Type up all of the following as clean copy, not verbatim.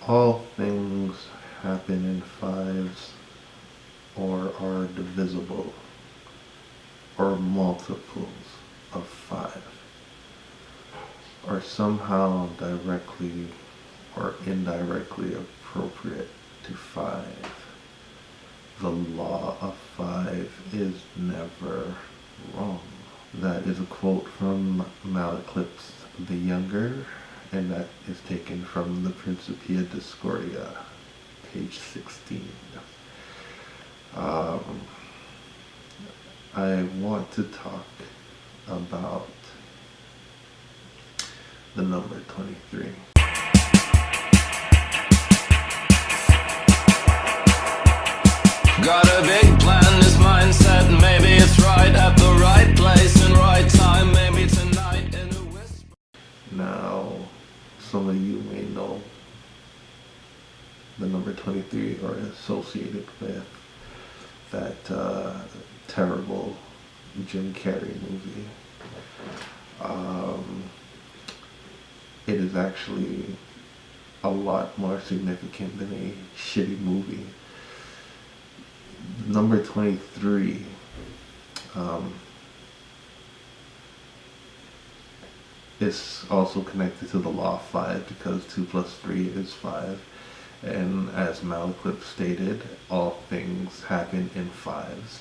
All things happen in fives or are divisible or multiples of five are somehow directly or indirectly appropriate to five. The law of five is never wrong. That is a quote from Mical the Younger, and that is taken from the Principia Discordia, page 16. I want to talk about the number 23. Got a big plan, this mindset, maybe it's right at the right place and right time, maybe tonight in a whisper. Now, some of you may know the number 23 or associated with that terrible Jim Carrey movie. It is actually a lot more significant than a shitty movie. Number 23 is also connected to the law of five because 2 plus 3 is 5. And as Mical stated, all things happen in fives.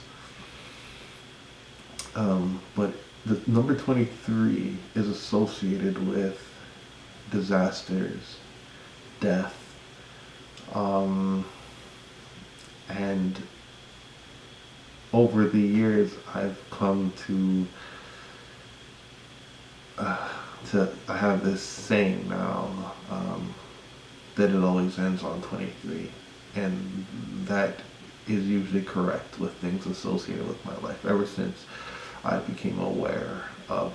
But the number 23 is associated with disasters, death, and over the years I've come to I have this saying now that it always ends on 23, and that is usually correct with things associated with my life ever since I became aware of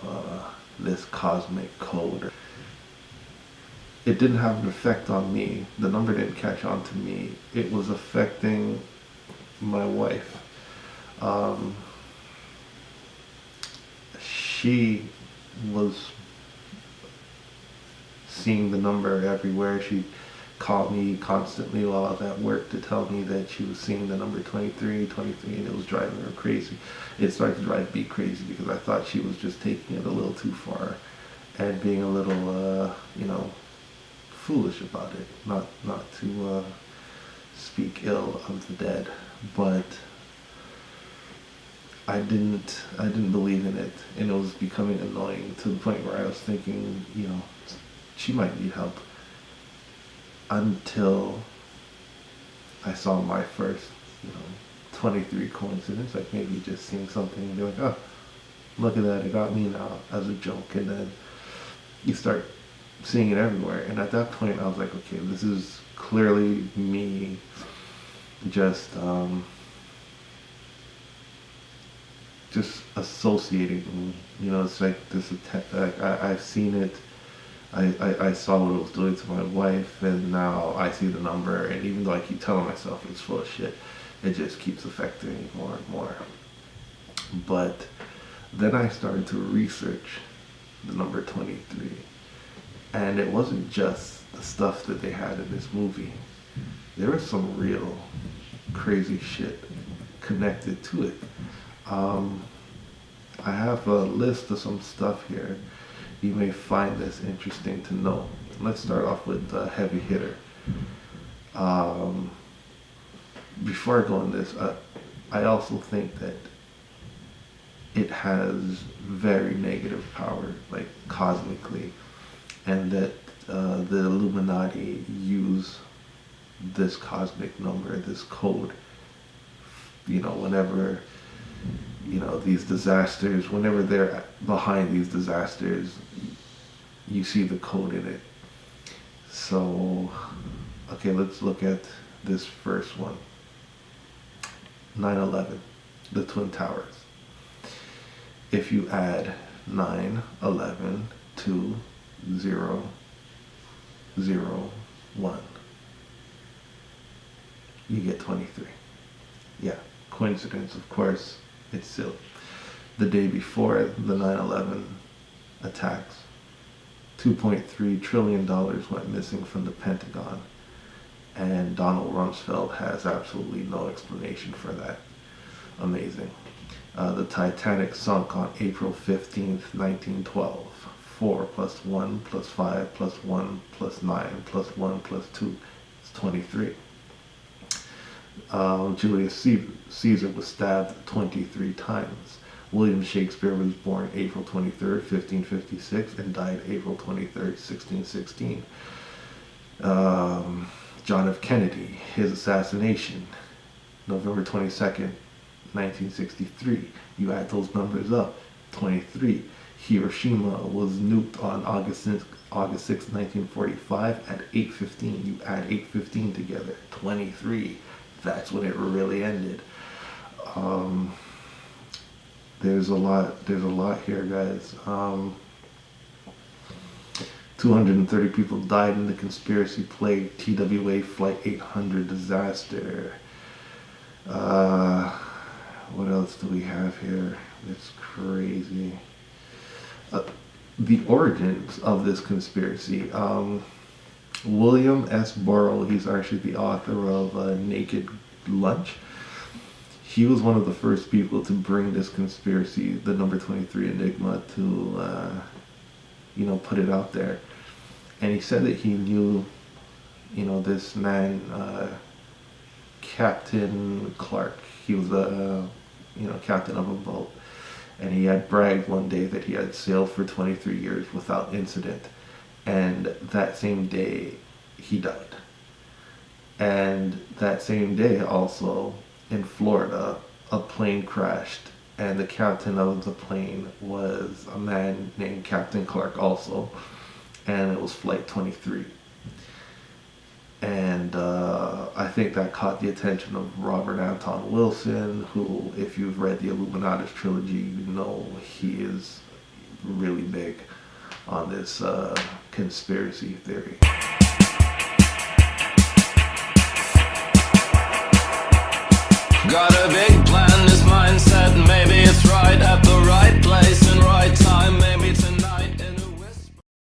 this cosmic code. It didn't have an effect on me. The number didn't catch on to me. It was affecting my wife. She was seeing the number everywhere. She called me constantly while I was at work to tell me that she was seeing the number 23, and it was driving her crazy. It started to drive me crazy because I thought she was just taking it a little too far and being a little, foolish about it. Not to speak ill of the dead, but I didn't believe in it, and it was becoming annoying to the point where I was thinking, she might need help. Until I saw my first, 23 coincidence, like maybe just seeing something and be like, oh, look at that, it got me now, as a joke, and then you start seeing it everywhere, and at that point I was like, okay, this is clearly me just associating, it's like this, I've seen it, I saw what it was doing to my wife, and now I see the number, and even though I keep telling myself it's full of shit, it just keeps affecting me more and more. But then I started to research the number 23, and it wasn't just the stuff that they had in this movie. There was some real crazy shit connected to it. I have a list of some stuff here. You may find this interesting to know. Let's start off with the heavy hitter. Before I go on this, I also think that it has very negative power, like cosmically, and that the Illuminati use this cosmic number, this code, whenever these disasters, whenever they're behind these disasters, you see the code in it. So, okay, let's look at this first one. 9/11, the Twin Towers. If you add 9, 11 to 0, 0, 1, you get 23. Yeah, coincidence, of course. It's silly. The day before the 9/11 attacks, $2.3 trillion went missing from the Pentagon. and Donald Rumsfeld has absolutely no explanation for that. Amazing. The Titanic sunk on April 15th, 1912. 4 plus 1 plus 5 plus 1 plus 9 plus 1 plus 2 is 23. Julius Caesar was stabbed 23 times. William Shakespeare was born April 23rd, 1556, and died April 23rd, 1616. John F. Kennedy, his assassination, November 22nd, 1963. You add those numbers up, 23. Hiroshima was nuked on August 6, 1945 at 8:15. You add 8:15 together, 23. That's when it really ended. There's a lot here, guys. 230 people died in the conspiracy plague TWA Flight 800 disaster. What else do we have here? It's crazy. The origins of this conspiracy. William S. Burroughs, he's actually the author of Naked Lunch. He was one of the first people to bring this conspiracy, the number 23 Enigma, to, put it out there. And he said that he knew, this man, Captain Clark. He was the, captain of a boat. And he had bragged one day that he had sailed for 23 years without incident. And that same day, he died. And that same day also, in Florida, a plane crashed. And the captain of the plane was a man named Captain Clark also. And it was Flight 23. And I think that caught the attention of Robert Anton Wilson, who, if you've read the Illuminatus trilogy, you know he is really big on this conspiracy theory. Got a big